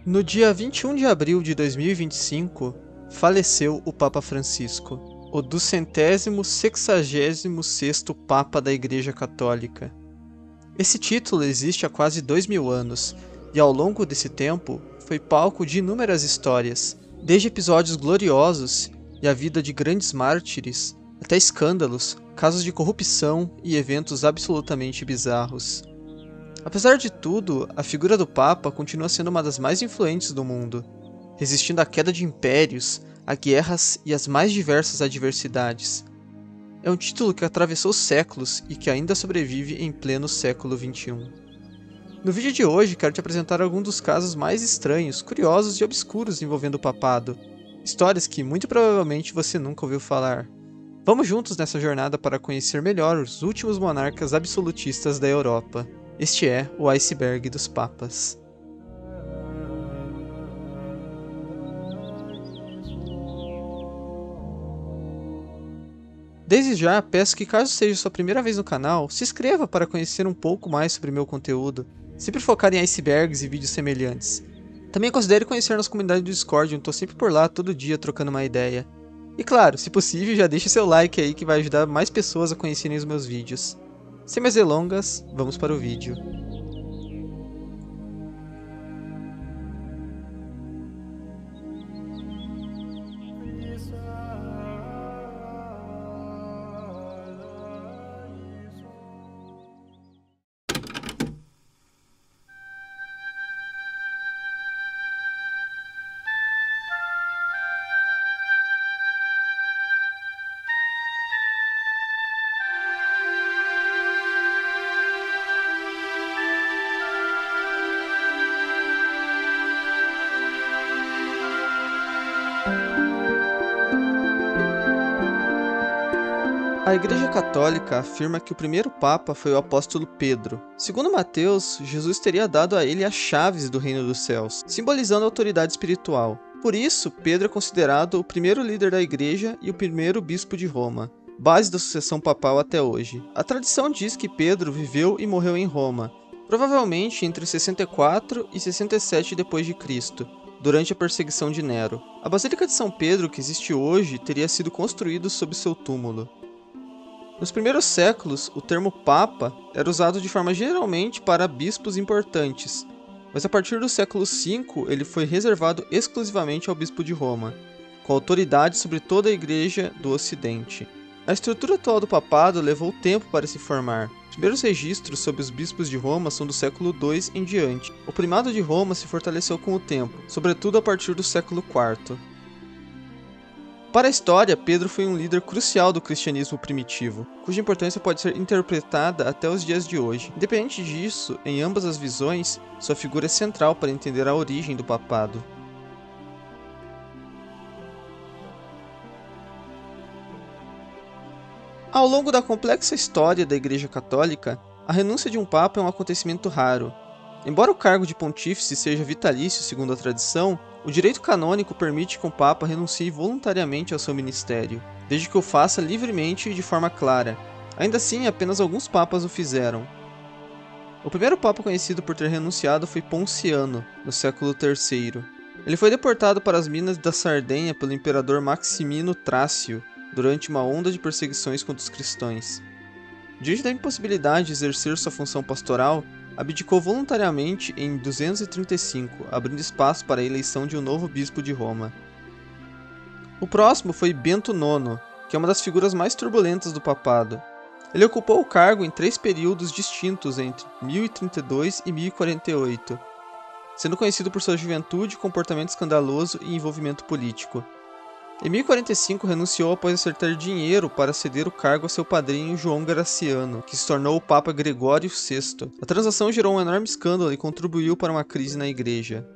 No dia 21 de abril de 2025, faleceu o Papa Francisco, o 266º Papa da Igreja Católica. Esse título existe há quase 2000 anos, e ao longo desse tempo foi palco de inúmeras histórias, desde episódios gloriosos e a vida de grandes mártires, até escândalos, casos de corrupção e eventos absolutamente bizarros. Apesar de tudo, a figura do Papa continua sendo uma das mais influentes do mundo, resistindo à queda de impérios, a guerras e às mais diversas adversidades. É um título que atravessou séculos e que ainda sobrevive em pleno século XXI. No vídeo de hoje, quero te apresentar alguns dos casos mais estranhos, curiosos e obscuros envolvendo o papado, histórias que muito provavelmente você nunca ouviu falar. Vamos juntos nessa jornada para conhecer melhor os últimos monarcas absolutistas da Europa. Este é o Iceberg dos Papas. Desde já, peço que caso seja sua primeira vez no canal, se inscreva para conhecer um pouco mais sobre meu conteúdo, sempre focar em icebergs e vídeos semelhantes. Também considere conhecer nossa comunidade do Discord, onde estou sempre por lá todo dia trocando uma ideia. E claro, se possível, já deixe seu like aí que vai ajudar mais pessoas a conhecerem os meus vídeos. Sem mais delongas, vamos para o vídeo. A Igreja Católica afirma que o primeiro Papa foi o apóstolo Pedro. Segundo Mateus, Jesus teria dado a ele as chaves do reino dos céus, simbolizando a autoridade espiritual. Por isso, Pedro é considerado o primeiro líder da Igreja e o primeiro bispo de Roma, base da sucessão papal até hoje. A tradição diz que Pedro viveu e morreu em Roma, provavelmente entre 64 e 67 d.C., durante a perseguição de Nero. A Basílica de São Pedro, que existe hoje, teria sido construída sob seu túmulo. Nos primeiros séculos, o termo Papa era usado de forma geralmente para bispos importantes, mas a partir do século V ele foi reservado exclusivamente ao bispo de Roma, com autoridade sobre toda a Igreja do Ocidente. A estrutura atual do papado levou tempo para se formar. Os primeiros registros sobre os bispos de Roma são do século II em diante. O primado de Roma se fortaleceu com o tempo, sobretudo a partir do século IV. Para a história, Pedro foi um líder crucial do cristianismo primitivo, cuja importância pode ser interpretada até os dias de hoje. Independente disso, em ambas as visões, sua figura é central para entender a origem do papado. Ao longo da complexa história da Igreja Católica, a renúncia de um papa é um acontecimento raro. Embora o cargo de pontífice seja vitalício segundo a tradição, o direito canônico permite que um papa renuncie voluntariamente ao seu ministério, desde que o faça livremente e de forma clara. Ainda assim, apenas alguns papas o fizeram. O primeiro papa conhecido por ter renunciado foi Ponciano, no século III. Ele foi deportado para as minas da Sardenha pelo imperador Maximino Trácio, durante uma onda de perseguições contra os cristãos. Diante da impossibilidade de exercer sua função pastoral, abdicou voluntariamente em 235, abrindo espaço para a eleição de um novo bispo de Roma. O próximo foi Bento IX, que é uma das figuras mais turbulentas do papado. Ele ocupou o cargo em 3 períodos distintos entre 1032 e 1048, sendo conhecido por sua juventude, comportamento escandaloso e envolvimento político. Em 1045 renunciou após acertar dinheiro para ceder o cargo a seu padrinho João Graciano, que se tornou o Papa Gregório VI. A transação gerou um enorme escândalo e contribuiu para uma crise na igreja.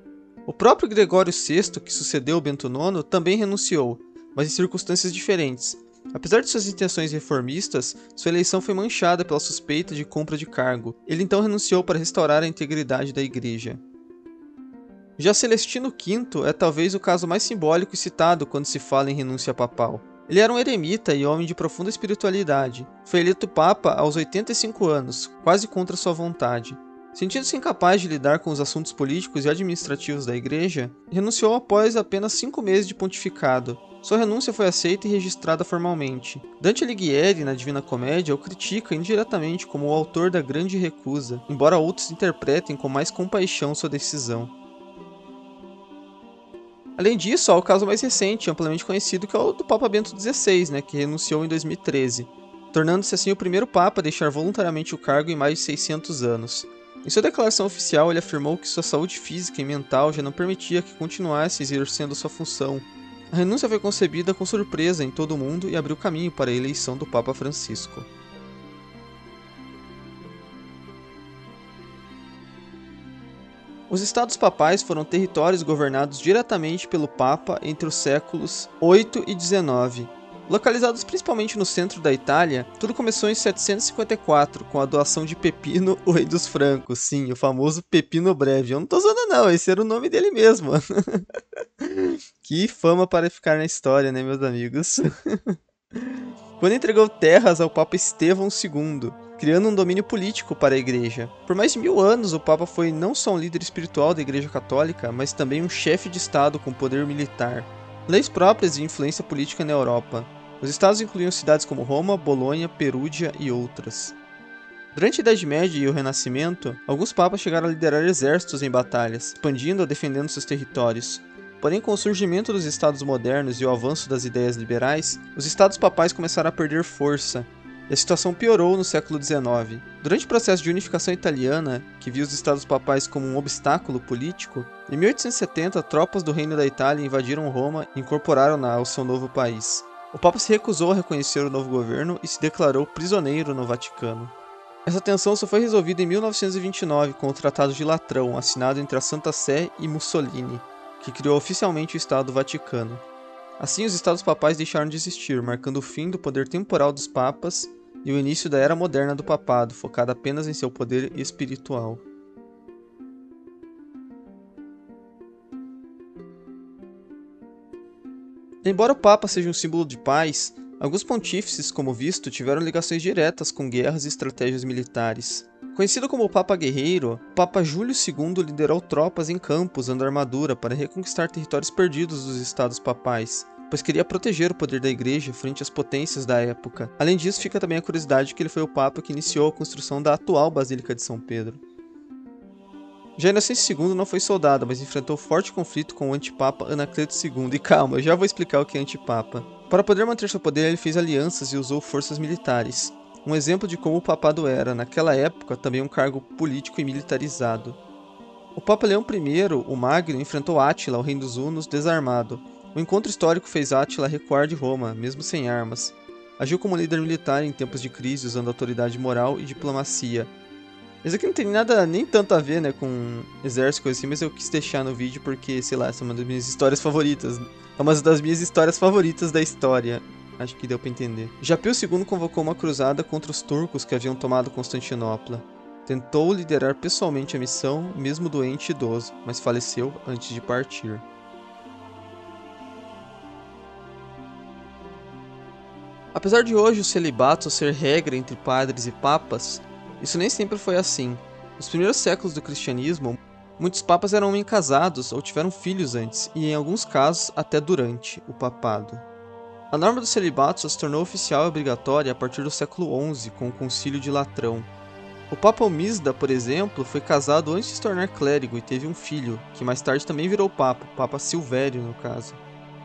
O próprio Gregório VI, que sucedeu Bento IX, também renunciou, mas em circunstâncias diferentes. Apesar de suas intenções reformistas, sua eleição foi manchada pela suspeita de compra de cargo. Ele então renunciou para restaurar a integridade da igreja. Já Celestino V é talvez o caso mais simbólico e citado quando se fala em renúncia papal. Ele era um eremita e homem de profunda espiritualidade. Foi eleito papa aos 85 anos, quase contra sua vontade. Sentindo-se incapaz de lidar com os assuntos políticos e administrativos da igreja, renunciou após apenas 5 meses de pontificado. Sua renúncia foi aceita e registrada formalmente. Dante Alighieri, na Divina Comédia, o critica indiretamente como o autor da grande recusa, embora outros interpretem com mais compaixão sua decisão. Além disso, há o caso mais recente, amplamente conhecido, que é o do Papa Bento XVI, que renunciou em 2013, tornando-se assim o primeiro Papa a deixar voluntariamente o cargo em mais de 600 anos. Em sua declaração oficial, ele afirmou que sua saúde física e mental já não permitia que continuasse exercendo sua função. A renúncia foi concebida com surpresa em todo o mundo e abriu caminho para a eleição do Papa Francisco. Os estados papais foram territórios governados diretamente pelo Papa entre os séculos 8 e 19. Localizados principalmente no centro da Itália, tudo começou em 754, com a doação de Pepino, o rei dos francos. Sim, o famoso Pepino Breve. Eu não tô zoando não, esse era o nome dele mesmo. Que fama para ficar na história, né, meus amigos? Quando entregou terras ao Papa Estevão II, criando um domínio político para a Igreja. Por mais de 1000 anos, o Papa foi não só um líder espiritual da Igreja Católica, mas também um chefe de Estado com poder militar. Leis próprias e influência política na Europa. Os estados incluíam cidades como Roma, Bolonha, Perúdia e outras. Durante a Idade Média e o Renascimento, alguns papas chegaram a liderar exércitos em batalhas, expandindo ou defendendo seus territórios. Porém, com o surgimento dos estados modernos e o avanço das ideias liberais, os estados papais começaram a perder força, e a situação piorou no século XIX. Durante o processo de unificação italiana, que viu os estados papais como um obstáculo político, em 1870 tropas do Reino da Itália invadiram Roma e incorporaram-na ao seu novo país. O Papa se recusou a reconhecer o novo governo e se declarou prisioneiro no Vaticano. Essa tensão só foi resolvida em 1929 com o Tratado de Latrão, assinado entre a Santa Sé e Mussolini, que criou oficialmente o Estado do Vaticano. Assim, os estados papais deixaram de existir, marcando o fim do poder temporal dos papas e o início da era moderna do papado, focada apenas em seu poder espiritual. Embora o Papa seja um símbolo de paz, alguns pontífices, como visto, tiveram ligações diretas com guerras e estratégias militares. Conhecido como o Papa Guerreiro, o Papa Júlio II liderou tropas em campo usando armadura para reconquistar territórios perdidos dos estados papais, pois queria proteger o poder da igreja frente às potências da época. Além disso, fica também a curiosidade que ele foi o Papa que iniciou a construção da atual Basílica de São Pedro. Já Inocêncio II não foi soldado, mas enfrentou forte conflito com o antipapa Anacleto II. E calma, eu já vou explicar o que é antipapa. Para poder manter seu poder, ele fez alianças e usou forças militares. Um exemplo de como o papado era, naquela época, também um cargo político e militarizado. O Papa Leão I, o Magno, enfrentou Átila, o rei dos Hunos, desarmado. O encontro histórico fez Átila recuar de Roma, mesmo sem armas. Agiu como líder militar em tempos de crise, usando autoridade moral e diplomacia. Isso aqui não tem nada, nem tanto a ver, com exército, coisa assim, mas eu quis deixar no vídeo porque, sei lá, essa é uma das minhas histórias favoritas. É uma das minhas histórias favoritas da história. Acho que deu pra entender. Já Pio II convocou uma cruzada contra os turcos que haviam tomado Constantinopla. Tentou liderar pessoalmente a missão, mesmo doente e idoso, mas faleceu antes de partir. Apesar de hoje o celibato ser regra entre padres e papas, isso nem sempre foi assim. Nos primeiros séculos do cristianismo, muitos papas eram homens casados ou tiveram filhos antes, e em alguns casos até durante o papado. A norma do celibato só se tornou oficial e obrigatória a partir do século XI, com o Concílio de Latrão. O Papa Omizda, por exemplo, foi casado antes de se tornar clérigo e teve um filho, que mais tarde também virou Papa, o Papa Silvério no caso.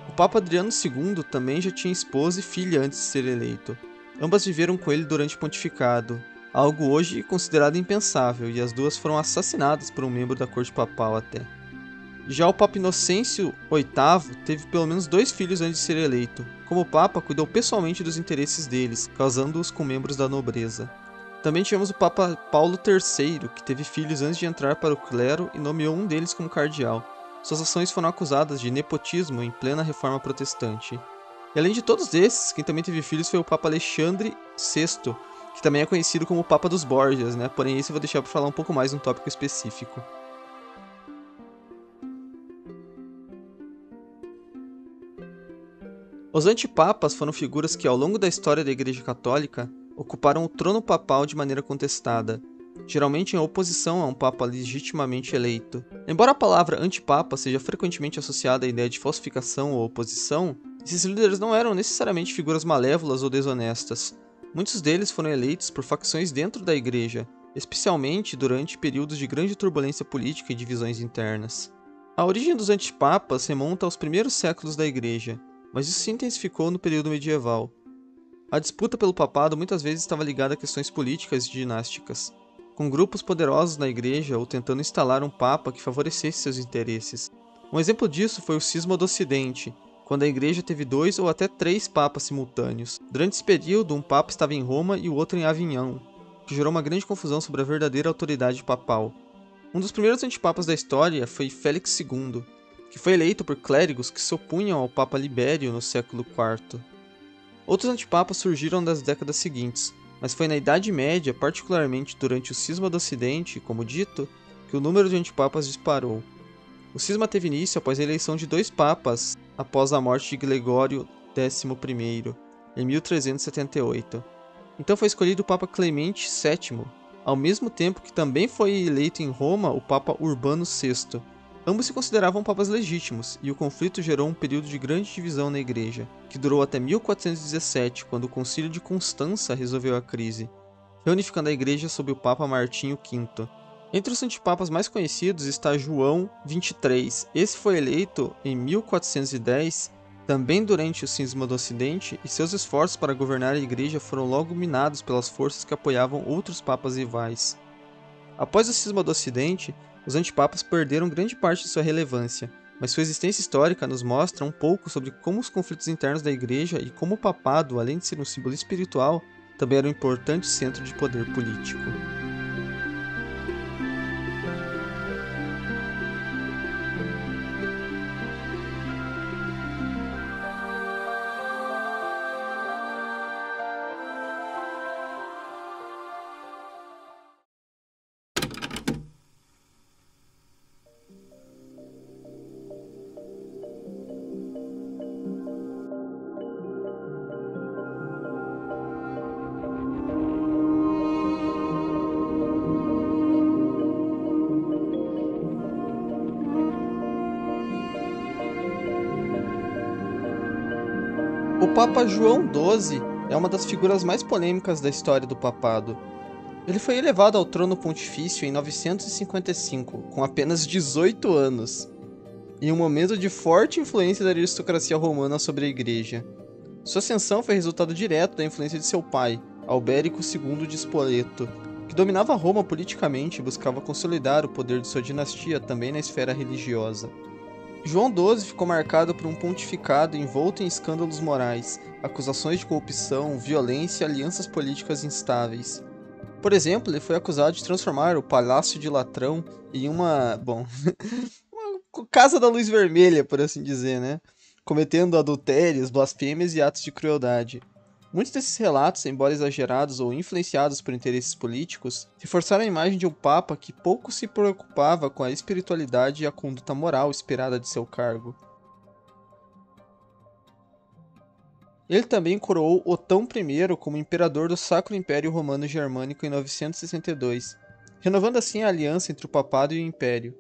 O Papa Adriano II também já tinha esposa e filha antes de ser eleito. Ambas viveram com ele durante o pontificado, algo hoje considerado impensável, e as duas foram assassinadas por um membro da corte papal até. Já o Papa Inocêncio VIII teve pelo menos 2 filhos antes de ser eleito. Como Papa, cuidou pessoalmente dos interesses deles, casando-os com membros da nobreza. Também tivemos o Papa Paulo III, que teve filhos antes de entrar para o clero e nomeou um deles como cardeal. Suas ações foram acusadas de nepotismo em plena reforma protestante. E além de todos esses, quem também teve filhos foi o Papa Alexandre VI, que também é conhecido como o Papa dos Borgias, né? Porém, esse eu vou deixar para falar um pouco mais num tópico específico. Os antipapas foram figuras que, ao longo da história da Igreja Católica, ocuparam o trono papal de maneira contestada, geralmente em oposição a um papa legitimamente eleito. Embora a palavra antipapa seja frequentemente associada à ideia de falsificação ou oposição, esses líderes não eram necessariamente figuras malévolas ou desonestas. Muitos deles foram eleitos por facções dentro da Igreja, especialmente durante períodos de grande turbulência política e divisões internas. A origem dos antipapas remonta aos primeiros séculos da Igreja, mas isso se intensificou no período medieval. A disputa pelo papado muitas vezes estava ligada a questões políticas e dinásticas, com grupos poderosos na igreja ou tentando instalar um papa que favorecesse seus interesses. Um exemplo disso foi o Cisma do Ocidente, quando a igreja teve 2 ou até 3 papas simultâneos. Durante esse período, um papa estava em Roma e o outro em Avignon, que gerou uma grande confusão sobre a verdadeira autoridade papal. Um dos primeiros antipapas da história foi Félix II, que foi eleito por clérigos que se opunham ao Papa Libério no século IV. Outros antipapas surgiram nas décadas seguintes, mas foi na Idade Média, particularmente durante o Cisma do Ocidente, como dito, que o número de antipapas disparou. O cisma teve início após a eleição de 2 papas após a morte de Gregório XI, em 1378. Então foi escolhido o Papa Clemente VII, ao mesmo tempo que também foi eleito em Roma o Papa Urbano VI. Ambos se consideravam papas legítimos, e o conflito gerou um período de grande divisão na igreja, que durou até 1417, quando o Concílio de Constança resolveu a crise, reunificando a igreja sob o Papa Martinho V. Entre os antipapas mais conhecidos está João XXIII. Esse foi eleito em 1410, também durante o Cisma do Ocidente, e seus esforços para governar a igreja foram logo minados pelas forças que apoiavam outros papas rivais. Após o Cisma do Ocidente, os antipapas perderam grande parte de sua relevância, mas sua existência histórica nos mostra um pouco sobre como os conflitos internos da igreja e como o papado, além de ser um símbolo espiritual, também era um importante centro de poder político. O Papa João XII é uma das figuras mais polêmicas da história do papado. Ele foi elevado ao trono pontifício em 955, com apenas 18 anos, em um momento de forte influência da aristocracia romana sobre a igreja. Sua ascensão foi resultado direto da influência de seu pai, Albérico II de Spoleto, que dominava Roma politicamente e buscava consolidar o poder de sua dinastia também na esfera religiosa. João XII ficou marcado por um pontificado envolto em escândalos morais, acusações de corrupção, violência e alianças políticas instáveis. Por exemplo, ele foi acusado de transformar o Palácio de Latrão em uma casa da luz vermelha, por assim dizer, né? Cometendo adultérios, blasfêmias e atos de crueldade. Muitos desses relatos, embora exagerados ou influenciados por interesses políticos, reforçaram a imagem de um papa que pouco se preocupava com a espiritualidade e a conduta moral esperada de seu cargo. Ele também coroou Otão I como imperador do Sacro Império Romano Germânico em 962, renovando assim a aliança entre o papado e o império.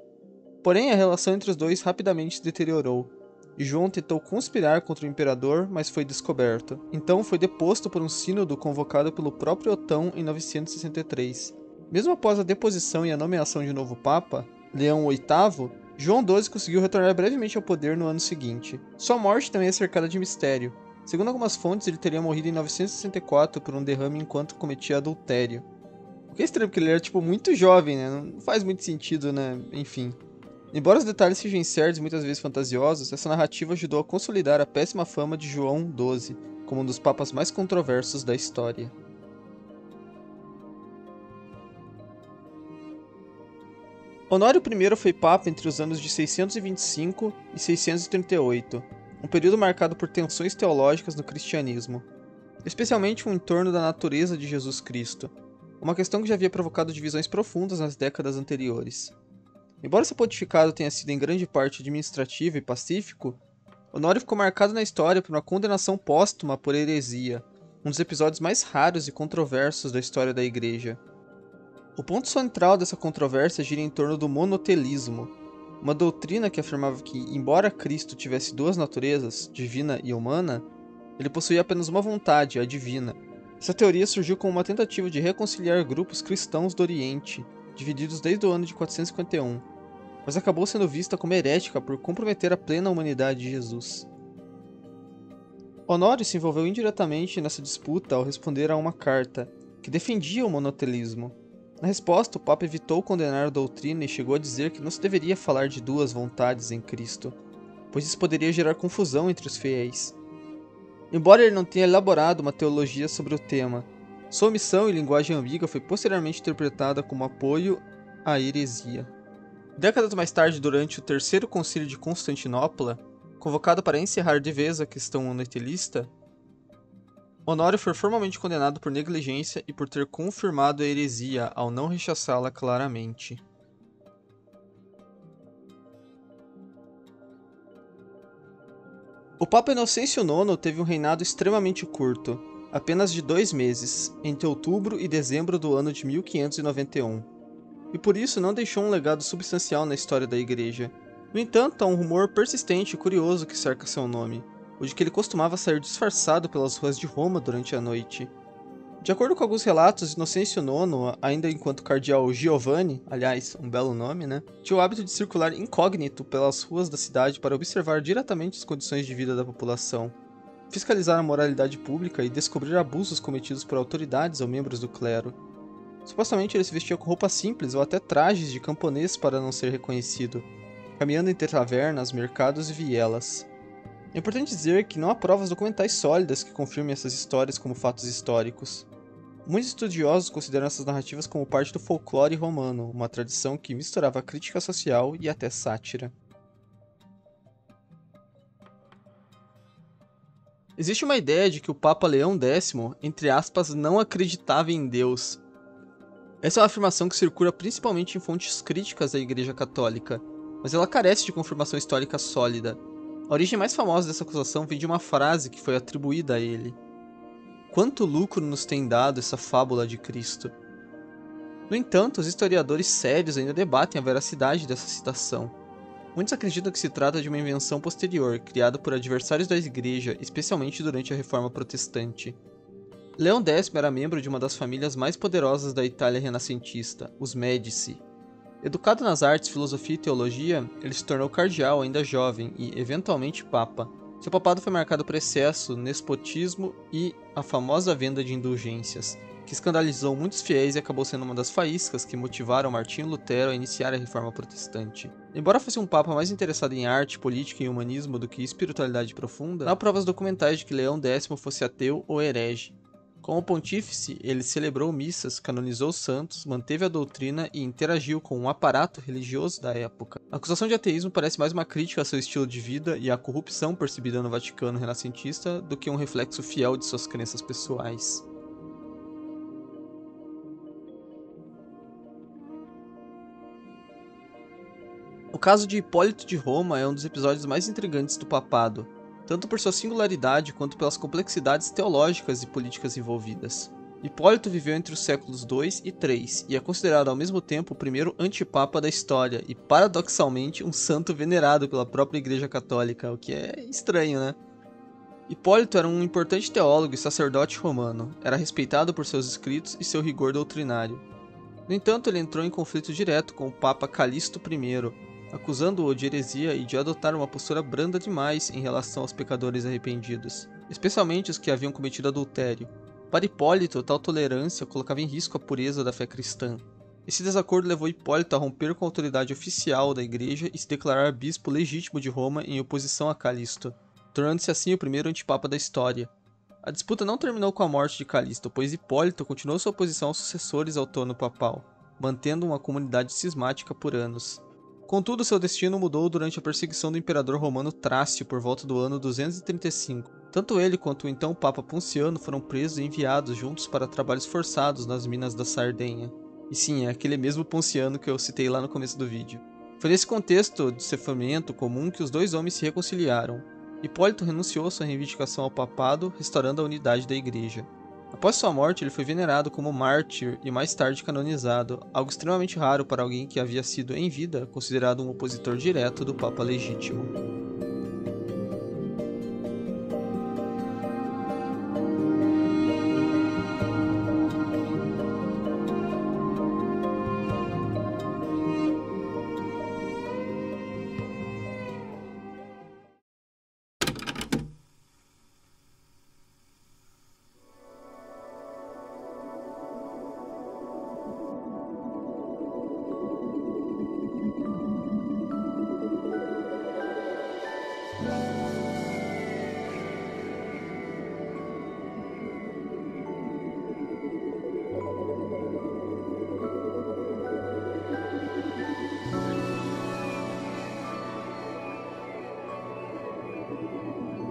Porém, a relação entre os dois rapidamente se deteriorou, e João tentou conspirar contra o imperador, mas foi descoberto. Então foi deposto por um sínodo convocado pelo próprio Otão em 963. Mesmo após a deposição e a nomeação de um novo papa, Leão VIII, João XII conseguiu retornar brevemente ao poder no ano seguinte. Sua morte também é cercada de mistério. Segundo algumas fontes, ele teria morrido em 964 por um derrame enquanto cometia adultério. O que é estranho, porque ele era muito jovem, né? Não faz muito sentido, né? Enfim. Embora os detalhes sejam incertos e muitas vezes fantasiosos, essa narrativa ajudou a consolidar a péssima fama de João XII como um dos papas mais controversos da história. Honório I foi papa entre os anos de 625 e 638, um período marcado por tensões teológicas no cristianismo, especialmente em torno da natureza de Jesus Cristo, uma questão que já havia provocado divisões profundas nas décadas anteriores. Embora seu pontificado tenha sido em grande parte administrativo e pacífico, Honório ficou marcado na história por uma condenação póstuma por heresia, um dos episódios mais raros e controversos da história da Igreja. O ponto central dessa controvérsia gira em torno do monotelismo, uma doutrina que afirmava que, embora Cristo tivesse duas naturezas, divina e humana, ele possuía apenas uma vontade, a divina. Essa teoria surgiu como uma tentativa de reconciliar grupos cristãos do Oriente, divididos desde o ano de 451, mas acabou sendo vista como herética por comprometer a plena humanidade de Jesus. Honório se envolveu indiretamente nessa disputa ao responder a uma carta que defendia o monotelismo. Na resposta, o Papa evitou condenar a doutrina e chegou a dizer que não se deveria falar de duas vontades em Cristo, pois isso poderia gerar confusão entre os fiéis. Embora ele não tenha elaborado uma teologia sobre o tema, sua omissão e linguagem ambígua foi posteriormente interpretada como apoio à heresia. Décadas mais tarde, durante o Terceiro Concílio de Constantinopla, convocado para encerrar de vez a questão monotelista, Honório foi formalmente condenado por negligência e por ter confirmado a heresia ao não rechaçá-la claramente. O Papa Inocêncio IX teve um reinado extremamente curto, apenas de 2 meses, entre outubro e dezembro do ano de 1591, e por isso não deixou um legado substancial na história da Igreja. No entanto, há um rumor persistente e curioso que cerca seu nome, o de que ele costumava sair disfarçado pelas ruas de Roma durante a noite. De acordo com alguns relatos, Inocêncio IX, ainda enquanto cardeal Giovanni, aliás, um belo nome, tinha o hábito de circular incógnito pelas ruas da cidade para observar diretamente as condições de vida da população, fiscalizar a moralidade pública e descobrir abusos cometidos por autoridades ou membros do clero. Supostamente ele se vestia com roupas simples ou até trajes de camponês para não ser reconhecido, caminhando entre tavernas, mercados e vielas. É importante dizer que não há provas documentais sólidas que confirmem essas histórias como fatos históricos. Muitos estudiosos consideram essas narrativas como parte do folclore romano, uma tradição que misturava crítica social e até sátira. Existe uma ideia de que o Papa Leão X, entre aspas, não acreditava em Deus. Essa é uma afirmação que circula principalmente em fontes críticas da Igreja Católica, mas ela carece de confirmação histórica sólida. A origem mais famosa dessa acusação vem de uma frase que foi atribuída a ele: "Quanto lucro nos tem dado essa fábula de Cristo?" No entanto, os historiadores sérios ainda debatem a veracidade dessa citação. Muitos acreditam que se trata de uma invenção posterior, criada por adversários da Igreja, especialmente durante a Reforma Protestante. Leão X era membro de uma das famílias mais poderosas da Itália renascentista, os Médici. Educado nas artes, filosofia e teologia, ele se tornou cardeal ainda jovem e, eventualmente, papa. Seu papado foi marcado por excesso, nespotismo e a famosa venda de indulgências, que escandalizou muitos fiéis e acabou sendo uma das faíscas que motivaram Martinho Lutero a iniciar a Reforma Protestante. Embora fosse um papa mais interessado em arte, política e humanismo do que espiritualidade profunda, não há provas documentais de que Leão X fosse ateu ou herege. Como pontífice, ele celebrou missas, canonizou santos, manteve a doutrina e interagiu com um aparato religioso da época. A acusação de ateísmo parece mais uma crítica a seu estilo de vida e à corrupção percebida no Vaticano renascentista do que um reflexo fiel de suas crenças pessoais. O caso de Hipólito de Roma é um dos episódios mais intrigantes do papado, tanto por sua singularidade quanto pelas complexidades teológicas e políticas envolvidas. Hipólito viveu entre os séculos II e III e é considerado ao mesmo tempo o primeiro antipapa da história e, paradoxalmente, um santo venerado pela própria Igreja Católica, o que é estranho, né? Hipólito era um importante teólogo e sacerdote romano, era respeitado por seus escritos e seu rigor doutrinário. No entanto, ele entrou em conflito direto com o Papa Calixto I, acusando-o de heresia e de adotar uma postura branda demais em relação aos pecadores arrependidos, especialmente os que haviam cometido adultério. Para Hipólito, tal tolerância colocava em risco a pureza da fé cristã. Esse desacordo levou Hipólito a romper com a autoridade oficial da igreja e se declarar bispo legítimo de Roma em oposição a Calixto, tornando-se assim o primeiro antipapa da história. A disputa não terminou com a morte de Calixto, pois Hipólito continuou sua oposição aos sucessores ao trono papal, mantendo uma comunidade cismática por anos. Contudo, seu destino mudou durante a perseguição do imperador romano Trácio por volta do ano 235. Tanto ele quanto o então Papa Ponciano foram presos e enviados juntos para trabalhos forçados nas minas da Sardenha. E sim, é aquele mesmo Ponciano que eu citei lá no começo do vídeo. Foi nesse contexto de sofrimento comum que os dois homens se reconciliaram. Hipólito renunciou à sua reivindicação ao papado, restaurando a unidade da igreja. Após sua morte, ele foi venerado como mártir e mais tarde canonizado, algo extremamente raro para alguém que havia sido, em vida, considerado um opositor direto do Papa legítimo.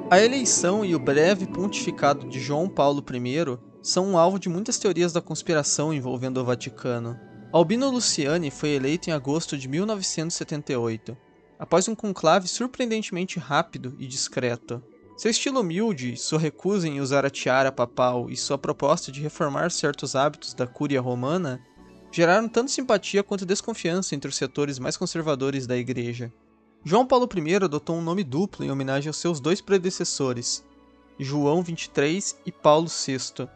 A eleição e o breve pontificado de João Paulo I são um alvo de muitas teorias da conspiração envolvendo o Vaticano. Albino Luciani foi eleito em agosto de 1978, após um conclave surpreendentemente rápido e discreto. Seu estilo humilde, sua recusa em usar a tiara papal e sua proposta de reformar certos hábitos da Cúria Romana geraram tanto simpatia quanto desconfiança entre os setores mais conservadores da Igreja. João Paulo I adotou um nome duplo em homenagem aos seus dois predecessores, João XXIII e Paulo VI,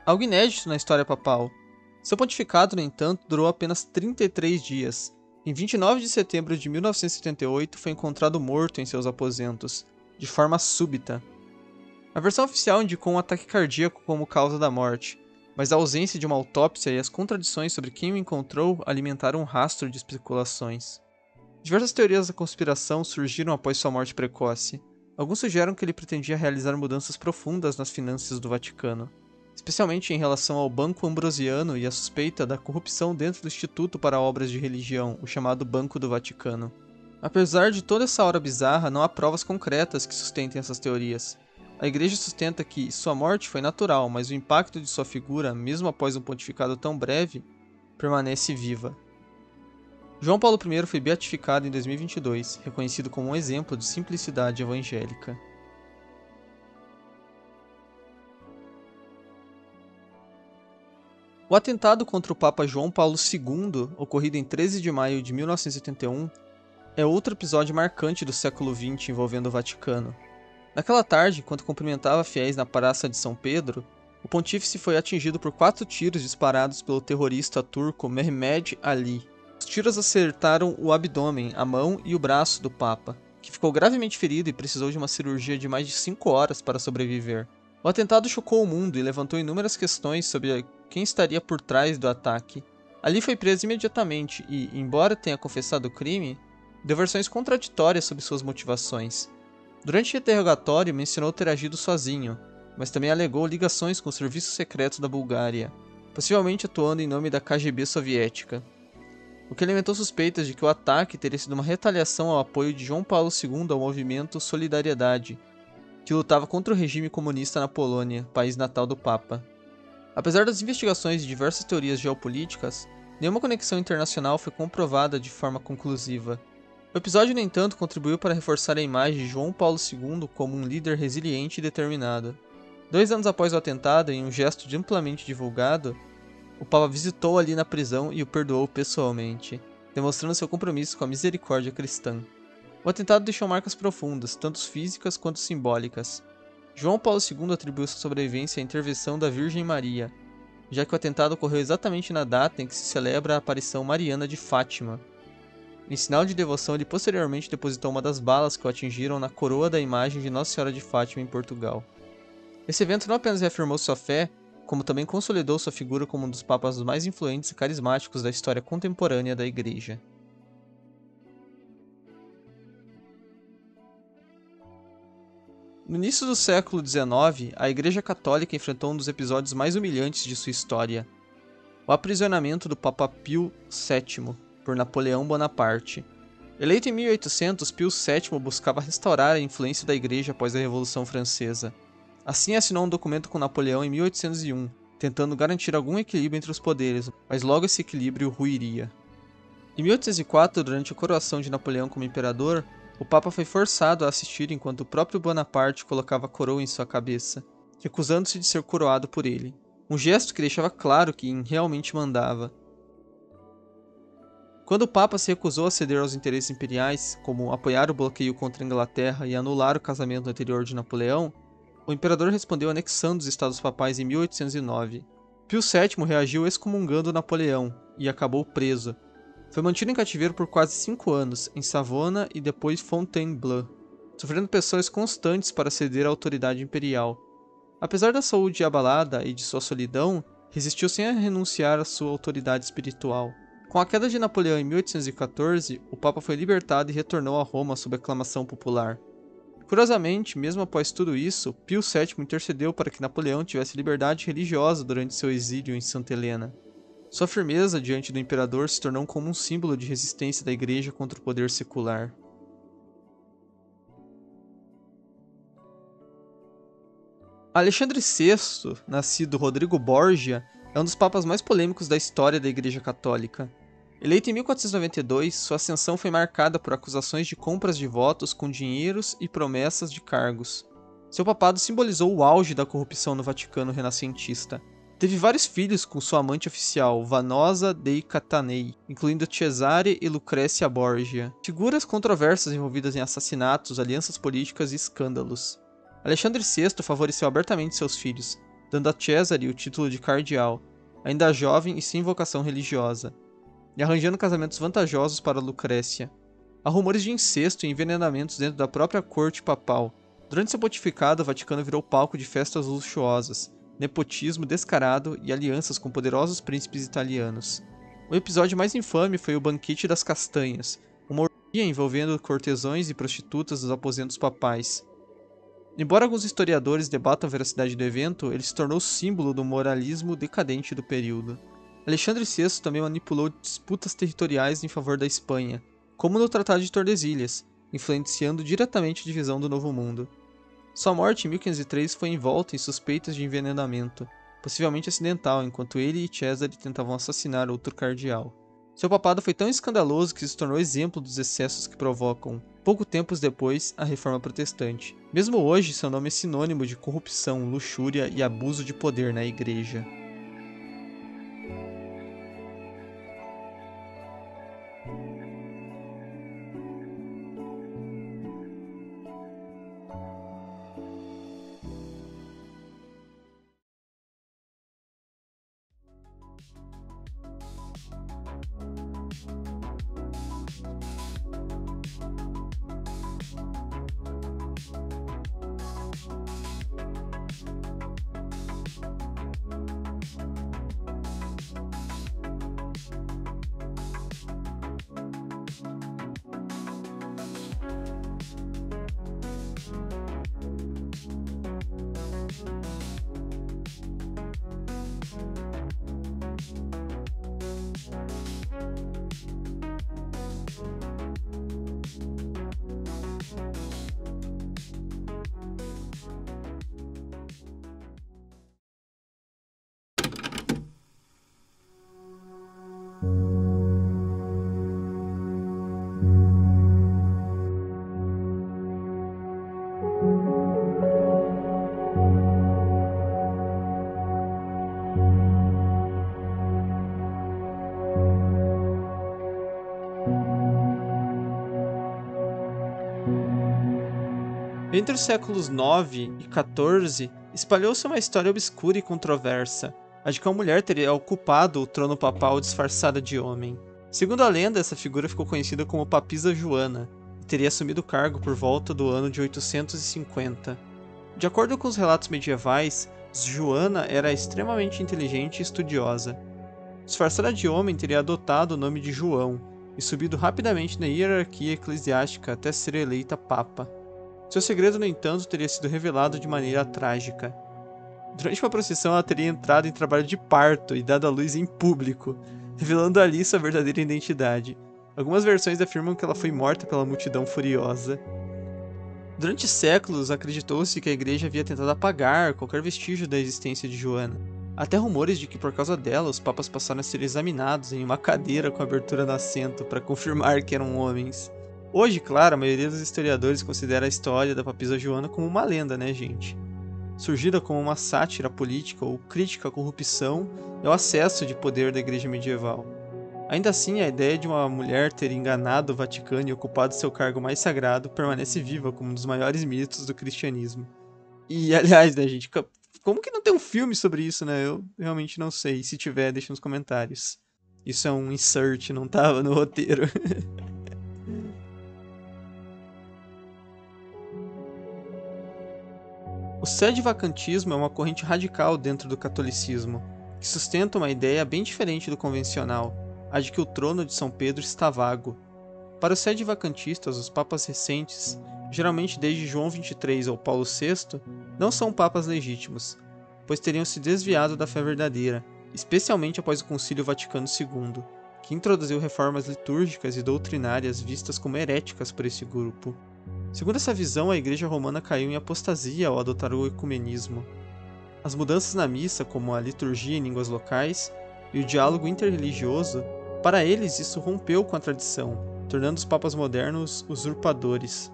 algo inédito na história papal. Seu pontificado, no entanto, durou apenas 33 dias. Em 29 de setembro de 1978, foi encontrado morto em seus aposentos, de forma súbita. A versão oficial indicou um ataque cardíaco como causa da morte, mas a ausência de uma autópsia e as contradições sobre quem o encontrou alimentaram um rastro de especulações. Diversas teorias da conspiração surgiram após sua morte precoce. Alguns sugerem que ele pretendia realizar mudanças profundas nas finanças do Vaticano, especialmente em relação ao Banco Ambrosiano e a suspeita da corrupção dentro do Instituto para Obras de Religião, o chamado Banco do Vaticano. Apesar de toda essa aura bizarra, não há provas concretas que sustentem essas teorias. A Igreja sustenta que sua morte foi natural, mas o impacto de sua figura, mesmo após um pontificado tão breve, permanece viva. João Paulo I foi beatificado em 2022, reconhecido como um exemplo de simplicidade evangélica. O atentado contra o Papa João Paulo II, ocorrido em 13 de maio de 1971, é outro episódio marcante do século XX envolvendo o Vaticano. Naquela tarde, enquanto cumprimentava fiéis na Praça de São Pedro, o pontífice foi atingido por 4 tiros disparados pelo terrorista turco Mehmed Ali. Os tiros acertaram o abdômen, a mão e o braço do Papa, que ficou gravemente ferido e precisou de uma cirurgia de mais de 5 horas para sobreviver. O atentado chocou o mundo e levantou inúmeras questões sobre quem estaria por trás do ataque. Ali foi preso imediatamente e, embora tenha confessado o crime, deu versões contraditórias sobre suas motivações. Durante o interrogatório, mencionou ter agido sozinho, mas também alegou ligações com os serviços secretos da Bulgária, possivelmente atuando em nome da KGB soviética, o que alimentou suspeitas de que o ataque teria sido uma retaliação ao apoio de João Paulo II ao movimento Solidariedade, que lutava contra o regime comunista na Polônia, país natal do Papa. Apesar das investigações de diversas teorias geopolíticas, nenhuma conexão internacional foi comprovada de forma conclusiva. O episódio, no entanto, contribuiu para reforçar a imagem de João Paulo II como um líder resiliente e determinado. 2 anos após o atentado, em um gesto amplamente divulgado, o Papa visitou Ali na prisão e o perdoou pessoalmente, demonstrando seu compromisso com a misericórdia cristã. O atentado deixou marcas profundas, tanto físicas quanto simbólicas. João Paulo II atribuiu sua sobrevivência à intervenção da Virgem Maria, já que o atentado ocorreu exatamente na data em que se celebra a aparição mariana de Fátima. Em sinal de devoção, ele posteriormente depositou uma das balas que o atingiram na coroa da imagem de Nossa Senhora de Fátima em Portugal. Esse evento não apenas reafirmou sua fé, como também consolidou sua figura como um dos papas mais influentes e carismáticos da história contemporânea da Igreja. No início do século XIX, a Igreja Católica enfrentou um dos episódios mais humilhantes de sua história: o aprisionamento do Papa Pio VII por Napoleão Bonaparte. Eleito em 1800, Pio VII buscava restaurar a influência da Igreja após a Revolução Francesa. Assim, assinou um documento com Napoleão em 1801, tentando garantir algum equilíbrio entre os poderes, mas logo esse equilíbrio ruiria. Em 1804, durante a coroação de Napoleão como imperador, o Papa foi forçado a assistir enquanto o próprio Bonaparte colocava a coroa em sua cabeça, recusando-se de ser coroado por ele. Um gesto que deixava claro quem realmente mandava. Quando o Papa se recusou a ceder aos interesses imperiais, como apoiar o bloqueio contra a Inglaterra e anular o casamento anterior de Napoleão, o imperador respondeu anexando os Estados Papais em 1809. Pio VII reagiu excomungando Napoleão e acabou preso. Foi mantido em cativeiro por quase 5 anos, em Savona e depois Fontainebleau, sofrendo pressões constantes para ceder à autoridade imperial. Apesar da saúde abalada e de sua solidão, resistiu sem renunciar à sua autoridade espiritual. Com a queda de Napoleão em 1814, o Papa foi libertado e retornou a Roma sob aclamação popular. Curiosamente, mesmo após tudo isso, Pio VII intercedeu para que Napoleão tivesse liberdade religiosa durante seu exílio em Santa Helena. Sua firmeza diante do imperador se tornou como um símbolo de resistência da Igreja contra o poder secular. Alexandre VI, nascido Rodrigo Borgia, é um dos papas mais polêmicos da história da Igreja Católica. Eleito em 1492, sua ascensão foi marcada por acusações de compras de votos com dinheiros e promessas de cargos. Seu papado simbolizou o auge da corrupção no Vaticano renascentista. Teve vários filhos com sua amante oficial, Vanosa dei Catanei, incluindo Cesare e Lucrezia Borgia, figuras controversas envolvidas em assassinatos, alianças políticas e escândalos. Alexandre VI favoreceu abertamente seus filhos, dando a Cesare o título de cardeal, ainda jovem e sem vocação religiosa, e arranjando casamentos vantajosos para Lucrécia. Há rumores de incesto e envenenamentos dentro da própria corte papal. Durante seu pontificado, o Vaticano virou palco de festas luxuosas, nepotismo descarado e alianças com poderosos príncipes italianos. O episódio mais infame foi o Banquete das Castanhas, uma orgia envolvendo cortesões e prostitutas dos aposentos papais. Embora alguns historiadores debatam a veracidade do evento, ele se tornou símbolo do moralismo decadente do período. Alexandre VI também manipulou disputas territoriais em favor da Espanha, como no Tratado de Tordesilhas, influenciando diretamente a divisão do Novo Mundo. Sua morte em 1503 foi envolta em suspeitas de envenenamento, possivelmente acidental, enquanto ele e Cesare tentavam assassinar outro cardeal. Seu papado foi tão escandaloso que se tornou exemplo dos excessos que provocam, pouco tempo depois, a Reforma Protestante. Mesmo hoje, seu nome é sinônimo de corrupção, luxúria e abuso de poder na Igreja. Entre os séculos 9 e 14, espalhou-se uma história obscura e controversa, a de que uma mulher teria ocupado o trono papal disfarçada de homem. Segundo a lenda, essa figura ficou conhecida como Papisa Joana, e teria assumido o cargo por volta do ano de 850. De acordo com os relatos medievais, Joana era extremamente inteligente e estudiosa. Disfarçada de homem, teria adotado o nome de João e subido rapidamente na hierarquia eclesiástica até ser eleita papa. Seu segredo, no entanto, teria sido revelado de maneira trágica. Durante uma procissão, ela teria entrado em trabalho de parto e dado à luz em público, revelando ali sua verdadeira identidade. Algumas versões afirmam que ela foi morta pela multidão furiosa. Durante séculos, acreditou-se que a igreja havia tentado apagar qualquer vestígio da existência de Joana. Até rumores de que por causa dela, os papas passaram a ser examinados em uma cadeira com abertura no assento para confirmar que eram homens. Hoje, claro, a maioria dos historiadores considera a história da papisa Joana como uma lenda, né, gente? Surgida como uma sátira política ou crítica à corrupção e ao acesso de poder da igreja medieval. Ainda assim, a ideia de uma mulher ter enganado o Vaticano e ocupado seu cargo mais sagrado permanece viva como um dos maiores mitos do cristianismo. E, aliás, né, gente, como que não tem um filme sobre isso, né? Eu realmente não sei. Se tiver, deixa nos comentários. Isso é um insert, não tava no roteiro. O sedevacantismo é uma corrente radical dentro do catolicismo, que sustenta uma ideia bem diferente do convencional, a de que o trono de São Pedro está vago. Para os sedevacantistas, os papas recentes, geralmente desde João XXIII ou Paulo VI, não são papas legítimos, pois teriam se desviado da fé verdadeira, especialmente após o Concílio Vaticano II, que introduziu reformas litúrgicas e doutrinárias vistas como heréticas por esse grupo. Segundo essa visão, a Igreja Romana caiu em apostasia ao adotar o ecumenismo. As mudanças na missa, como a liturgia em línguas locais e o diálogo interreligioso, para eles isso rompeu com a tradição, tornando os papas modernos usurpadores.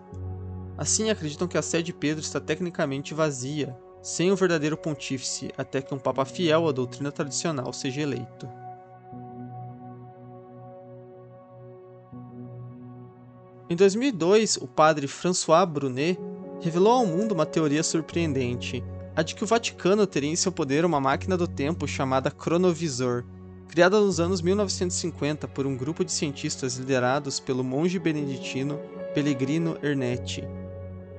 Assim, acreditam que a sé de Pedro está tecnicamente vazia, sem o verdadeiro pontífice, até que um papa fiel à doutrina tradicional seja eleito. Em 2002, o padre François Brunet revelou ao mundo uma teoria surpreendente, a de que o Vaticano teria em seu poder uma máquina do tempo chamada cronovisor, criada nos anos 1950 por um grupo de cientistas liderados pelo monge beneditino Pellegrino Ernetti.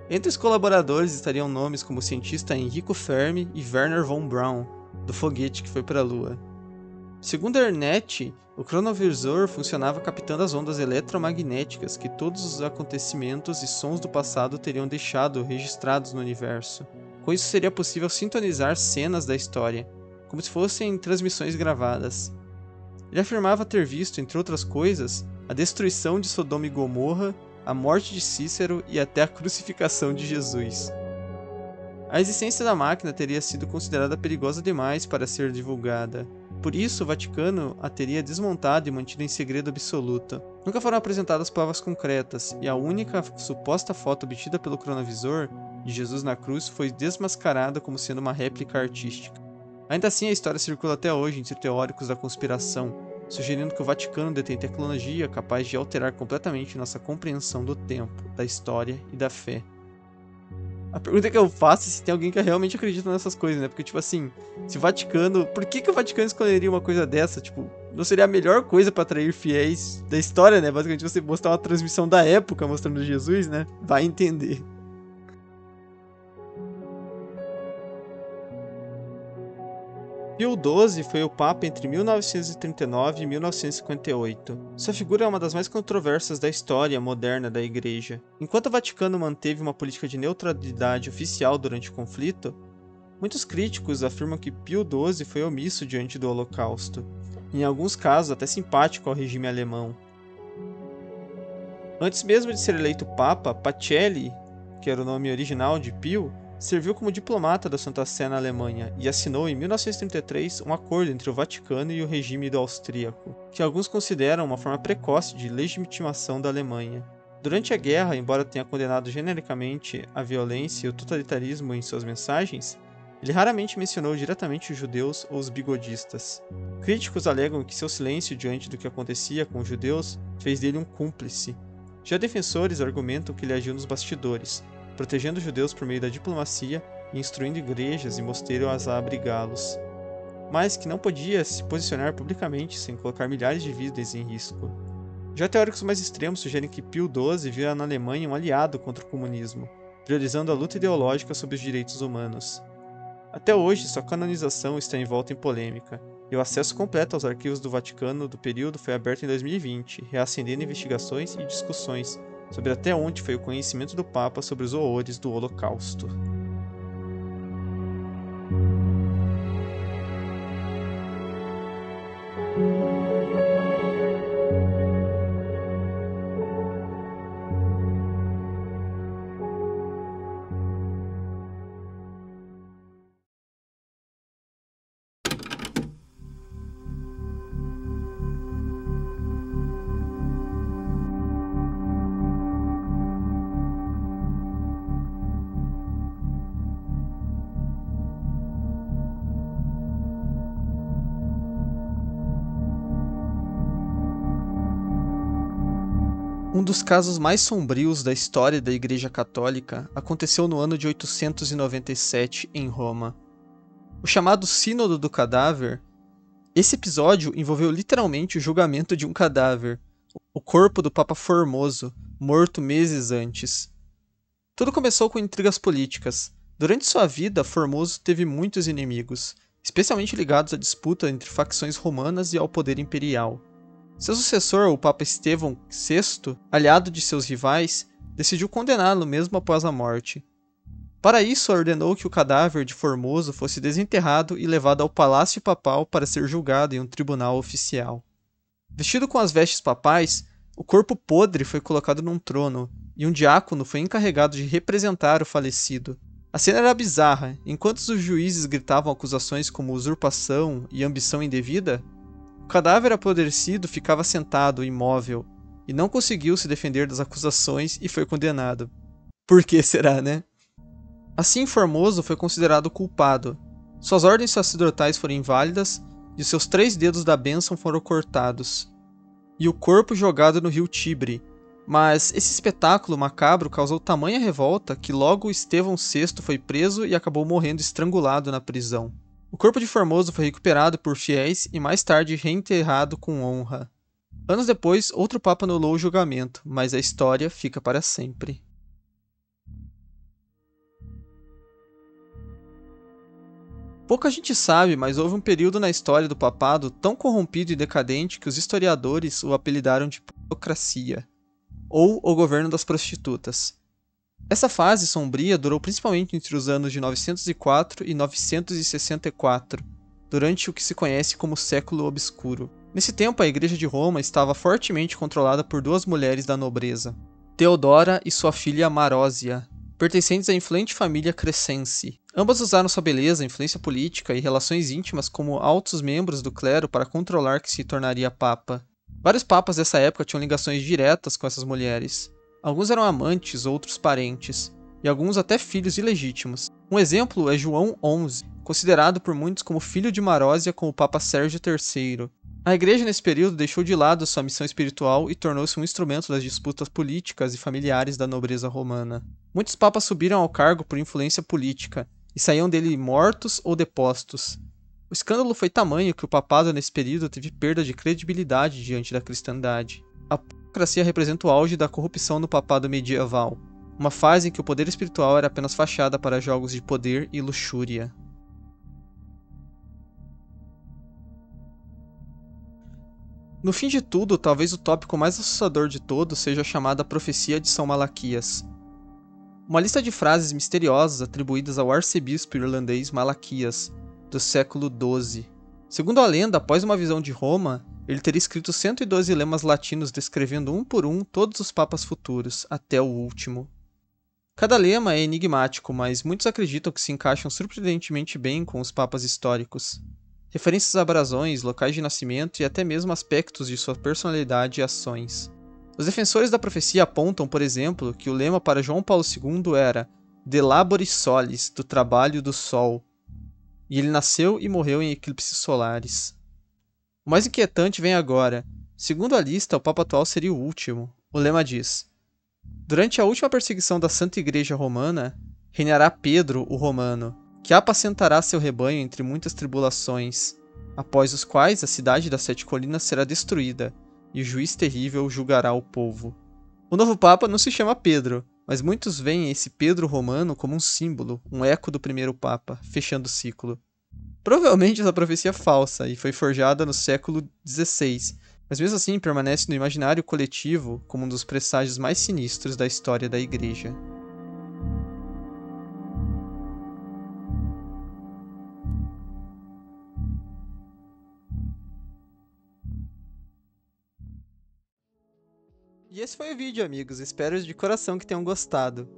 Entre os colaboradores estariam nomes como o cientista Enrico Fermi e Wernher von Braun, do foguete que foi para a Lua. Segundo Ernetti, o cronovisor funcionava captando as ondas eletromagnéticas que todos os acontecimentos e sons do passado teriam deixado registrados no universo. Com isso seria possível sintonizar cenas da história, como se fossem transmissões gravadas. Ele afirmava ter visto, entre outras coisas, a destruição de Sodoma e Gomorra, a morte de Cícero e até a crucificação de Jesus. A existência da máquina teria sido considerada perigosa demais para ser divulgada. Por isso, o Vaticano a teria desmontado e mantido em segredo absoluto. Nunca foram apresentadas provas concretas, e a única suposta foto obtida pelo cronovisor de Jesus na cruz foi desmascarada como sendo uma réplica artística. Ainda assim, a história circula até hoje entre teóricos da conspiração, sugerindo que o Vaticano detém tecnologia capaz de alterar completamente nossa compreensão do tempo, da história e da fé. A pergunta que eu faço é se tem alguém que realmente acredita nessas coisas, né? Porque, tipo assim, se o Vaticano... Por que o Vaticano escolheria uma coisa dessa? Tipo, não seria a melhor coisa pra atrair fiéis da história, né? Basicamente você mostrar uma transmissão da época mostrando Jesus, né? Vai entender. Pio XII foi o Papa entre 1939 e 1958. Sua figura é uma das mais controversas da história moderna da Igreja. Enquanto o Vaticano manteve uma política de neutralidade oficial durante o conflito, muitos críticos afirmam que Pio XII foi omisso diante do Holocausto, em alguns casos até simpático ao regime alemão. Antes mesmo de ser eleito Papa, Pacelli, que era o nome original de Pio, serviu como diplomata da Santa Sé na Alemanha e assinou em 1933 um acordo entre o Vaticano e o regime do austríaco, que alguns consideram uma forma precoce de legitimação da Alemanha. Durante a guerra, embora tenha condenado genericamente a violência e o totalitarismo em suas mensagens, ele raramente mencionou diretamente os judeus ou os bigodistas. Críticos alegam que seu silêncio diante do que acontecia com os judeus fez dele um cúmplice. Já defensores argumentam que ele agiu nos bastidores, protegendo os judeus por meio da diplomacia e instruindo igrejas e mosteiros a abrigá-los, mas que não podia se posicionar publicamente sem colocar milhares de vidas em risco. Já teóricos mais extremos sugerem que Pio XII vira na Alemanha um aliado contra o comunismo, priorizando a luta ideológica sobre os direitos humanos. Até hoje, sua canonização está envolta em polêmica, e o acesso completo aos arquivos do Vaticano do período foi aberto em 2020, reacendendo investigações e discussões sobre até onde foi o conhecimento do Papa sobre os horrores do Holocausto. Um dos casos mais sombrios da história da Igreja Católica aconteceu no ano de 897, em Roma. O chamado Sínodo do Cadáver. Esse episódio envolveu literalmente o julgamento de um cadáver, o corpo do Papa Formoso, morto meses antes. Tudo começou com intrigas políticas. Durante sua vida, Formoso teve muitos inimigos, especialmente ligados à disputa entre facções romanas e ao poder imperial. Seu sucessor, o Papa Estevão VI, aliado de seus rivais, decidiu condená-lo mesmo após a morte. Para isso, ordenou que o cadáver de Formoso fosse desenterrado e levado ao Palácio Papal para ser julgado em um tribunal oficial. Vestido com as vestes papais, o corpo podre foi colocado num trono, e um diácono foi encarregado de representar o falecido. A cena era bizarra. Enquanto os juízes gritavam acusações como usurpação e ambição indevida, o cadáver apodrecido ficava sentado, imóvel, e não conseguiu se defender das acusações e foi condenado. Por que será, né? Assim, Formoso foi considerado culpado. Suas ordens sacerdotais foram inválidas e seus 3 dedos da bênção foram cortados. E o corpo jogado no rio Tibre. Mas esse espetáculo macabro causou tamanha revolta que logo Estevão VI foi preso e acabou morrendo estrangulado na prisão. O corpo de Formoso foi recuperado por fiéis e mais tarde reenterrado com honra. Anos depois, outro papa anulou o julgamento, mas a história fica para sempre. Pouca gente sabe, mas houve um período na história do papado tão corrompido e decadente que os historiadores o apelidaram de Papocracia, ou o governo das prostitutas. Essa fase sombria durou principalmente entre os anos de 904 e 964, durante o que se conhece como Século Obscuro. Nesse tempo, a Igreja de Roma estava fortemente controlada por 2 mulheres da nobreza, Teodora e sua filha Marósia, pertencentes à influente família Crescense. Ambas usaram sua beleza, influência política e relações íntimas como altos membros do clero para controlar quem se tornaria papa. Vários papas dessa época tinham ligações diretas com essas mulheres. Alguns eram amantes, outros parentes, e alguns até filhos ilegítimos. Um exemplo é João XI, considerado por muitos como filho de Marósia com o Papa Sérgio III. A igreja nesse período deixou de lado sua missão espiritual e tornou-se um instrumento das disputas políticas e familiares da nobreza romana. Muitos papas subiram ao cargo por influência política, e saíam dele mortos ou depostos. O escândalo foi tamanho que o papado nesse período teve perda de credibilidade diante da cristandade. A Papocracia representa o auge da corrupção no papado medieval, uma fase em que o poder espiritual era apenas fachada para jogos de poder e luxúria. No fim de tudo, talvez o tópico mais assustador de todos seja a chamada Profecia de São Malaquias. Uma lista de frases misteriosas atribuídas ao arcebispo irlandês Malaquias, do século XII. Segundo a lenda, após uma visão de Roma, ele teria escrito 112 lemas latinos descrevendo um por um todos os papas futuros, até o último. Cada lema é enigmático, mas muitos acreditam que se encaixam surpreendentemente bem com os papas históricos. Referências a brasões, locais de nascimento e até mesmo aspectos de sua personalidade e ações. Os defensores da profecia apontam, por exemplo, que o lema para João Paulo II era De Laboris Solis, do trabalho do sol, e ele nasceu e morreu em eclipses solares. O mais inquietante vem agora. Segundo a lista, o Papa atual seria o último. O lema diz: durante a última perseguição da Santa Igreja Romana, reinará Pedro, o Romano, que apacentará seu rebanho entre muitas tribulações, após os quais a cidade das 7 colinas será destruída, e o juiz terrível julgará o povo. O novo Papa não se chama Pedro, Mas muitos veem esse Pedro romano como um símbolo, um eco do primeiro Papa, fechando o ciclo. Provavelmente essa profecia é falsa e foi forjada no século XVI, mas mesmo assim permanece no imaginário coletivo como um dos presságios mais sinistros da história da Igreja. E esse foi o vídeo, amigos. Espero de coração que tenham gostado.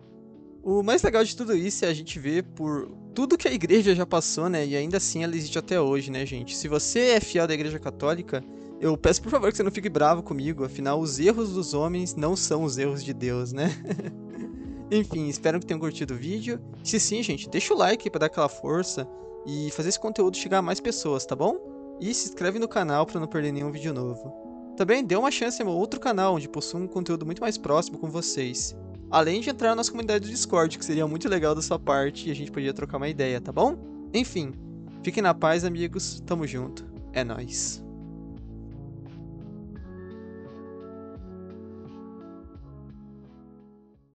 O mais legal de tudo isso é a gente ver por tudo que a igreja já passou, né? E ainda assim ela existe até hoje, né, gente? Se você é fiel da Igreja Católica, eu peço por favor que você não fique bravo comigo. Afinal, os erros dos homens não são os erros de Deus, né? Enfim, espero que tenham curtido o vídeo. Se sim, gente, deixa o like pra dar aquela força e fazer esse conteúdo chegar a mais pessoas, tá bom? E se inscreve no canal pra não perder nenhum vídeo novo. Também dê uma chance ao meu outro canal, onde possui um conteúdo muito mais próximo com vocês. Além de entrar na nossa comunidade do Discord, que seria muito legal da sua parte e a gente podia trocar uma ideia, tá bom? Enfim, fiquem na paz, amigos. Tamo junto. É nóis.